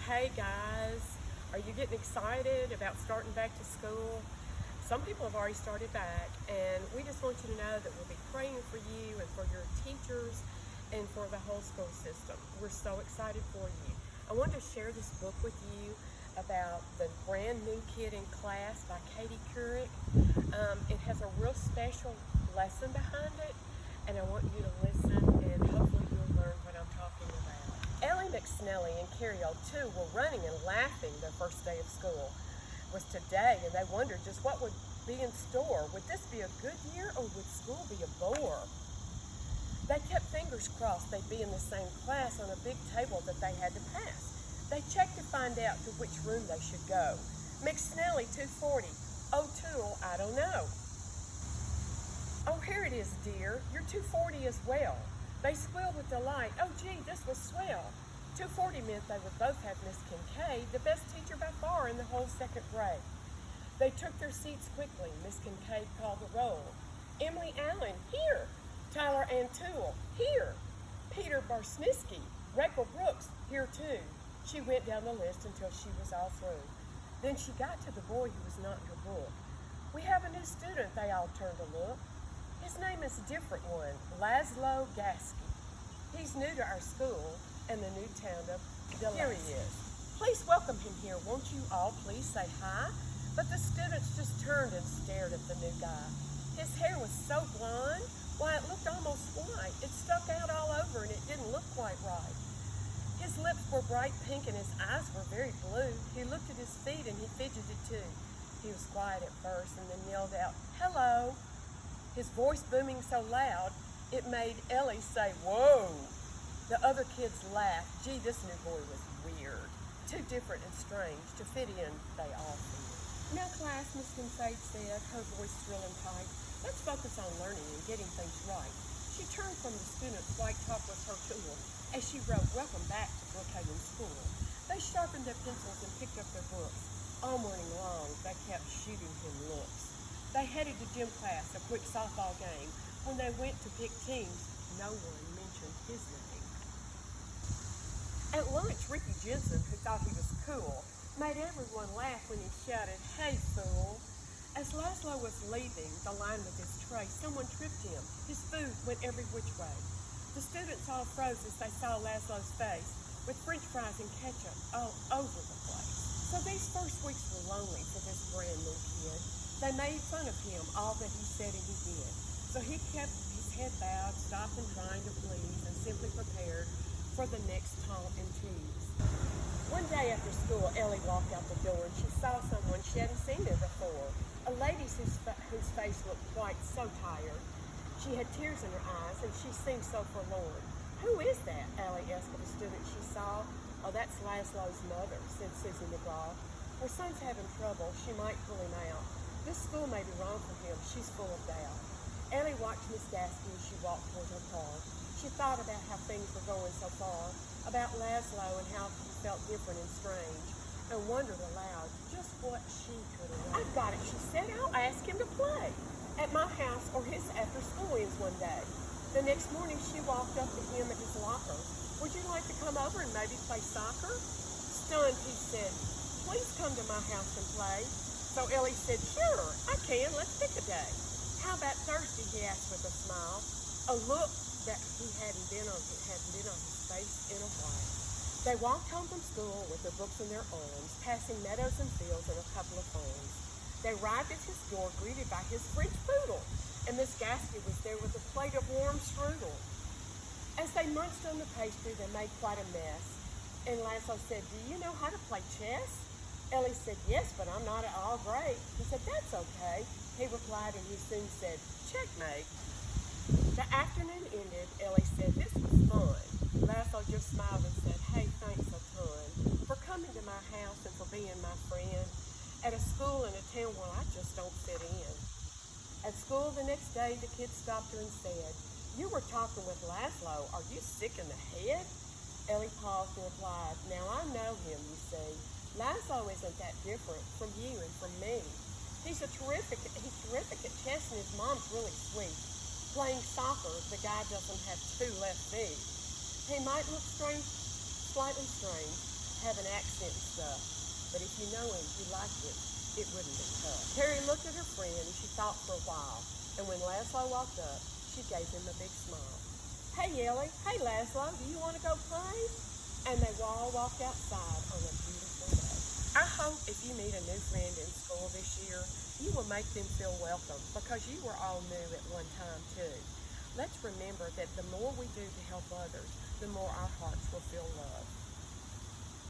Hey guys, are you getting excited about starting back to school? Some people have already started back, and we just want you to know that we'll be praying for you and for your teachers and for the whole school system. We're so excited for you. I wanted to share this book with you about the brand new kid in class by Katie Couric. It has a real special lesson behind it, and I want you to listen and hopefully you'll learn what I'm talking about. Ellie McSnelly and Carrie O2 were running and laughing their first day of school. It was today, and they wondered just what would be in store. Would this be a good year, or would school be a bore? They kept fingers crossed they'd be in the same class on a big table that they had to pass. They checked to find out to which room they should go. McSnelly, 240. O'Toole, I don't know. Oh, here it is, dear. You're 240 as well. They squealed with delight. Oh, gee, this was swell. 240 meant they would both have Miss Kincaid, the best teacher by far in the whole second grade. They took their seats quickly. Miss Kincaid called the roll. Emily Allen, here. Tyler Antoole, here. Peter Barsniski, Rachel Brooks, here too. She went down the list until she was all through. Then she got to the boy who was not in her book. We have a new student, they all turned to look. His name is a different one, Laszlo Gasky. He's new to our school and the new town of Delancey. Here he is. Please welcome him here. Won't you all please say hi? But the students just turned and stared at the new guy. His hair was so blonde, why, it looked almost white. It stuck out all over and it didn't look quite right. His lips were bright pink and his eyes were very blue. He looked at his feet and he fidgeted too. He was quiet at first and then yelled out, "Hello." His voice booming so loud, it made Ellie say, "Whoa." The other kids laughed. Gee, this new boy was weird. Too different and strange. To fit in, they all feared. Now, class, Miss Kincaid said, her voice thrilling tight, let's focus on learning and getting things right. She turned from the students like talk was her tool as she wrote, "Welcome back to Brookhaven School." They sharpened their pencils and picked up their books. All morning long, they kept shooting him looks. They headed to gym class, a quick softball game. When they went to pick teams, no one mentioned his name. At lunch, Ricky Jensen, who thought he was cool, made everyone laugh when he shouted, "Hey, fool." As Laszlo was leaving the line with his tray, someone tripped him. His food went every which way. The students all froze as they saw Laszlo's face, with French fries and ketchup all over the place. So these first weeks were lonely for this brand new kid. They made fun of him, all that he said and he did. So he kept his head bowed, stopping trying to please, and simply prepared for the next taunt and tease. One day after school, Ellie walked out the door and she saw someone she hadn't seen there before. A lady whose face looked quite so tired. She had tears in her eyes and she seemed so forlorn. "Who is that?" Ellie asked of a student she saw. "Oh, that's Laszlo's mother," said Susie McGraw. "Her son's having trouble. She might pull him out. This school may be wrong for him. She's full of doubt." Ellie watched Miss Gasky as she walked toward her car. She thought about how things were going so far, about Laszlo and how he felt different and strange, and wondered aloud just what she could have done. "I've got it," she said. "I'll ask him to play at my house or his after school ends one day." The next morning she walked up to him at his locker. "Would you like to come over and maybe play soccer?" Stunned, he said, "Please come to my house and play." So Ellie said, "Sure, I can. Let's pick a day." "How about Thursday?" he asked with a smile, a look that he hadn't been on his face in a while. They walked home from school with their books in their arms, passing meadows and fields and a couple of farms. They arrived at his door, greeted by his French poodle, and Miss Gasky was there with a plate of warm strudel. As they munched on the pastry, they made quite a mess, and Laszlo said, "Do you know how to play chess?" Ellie said, "Yes, but I'm not at all great." He said, "That's okay." He replied, and he soon said, "Checkmate." The afternoon ended. Ellie said, "This was fun." Laszlo just smiled and said, "Hey, thanks a ton for coming to my house and for being my friend at a school in a town where I just don't fit in." At school the next day, the kid stopped her and said, "You were talking with Laszlo. Are you sick in the head?" Ellie paused and replied, "Now I know him, you see. Laszlo isn't that different from you and from me. He's terrific at chess and his mom's really sweet. Playing soccer, the guy doesn't have two left feet. He might look strange, slightly strange, have an accent and stuff. But if you know him, you like him, it wouldn't be tough. Terry looked at her friend and she thought for a while. And when Laszlo walked up, she gave him a big smile. Hey, Ellie. Hey, Laszlo. Do you want to go play? And they all walked outside on a beautiful day. I hope if you meet a new friend in school this year, you will make them feel welcome because you were all new at one time too. Let's remember that the more we do to help others, the more our hearts will feel love.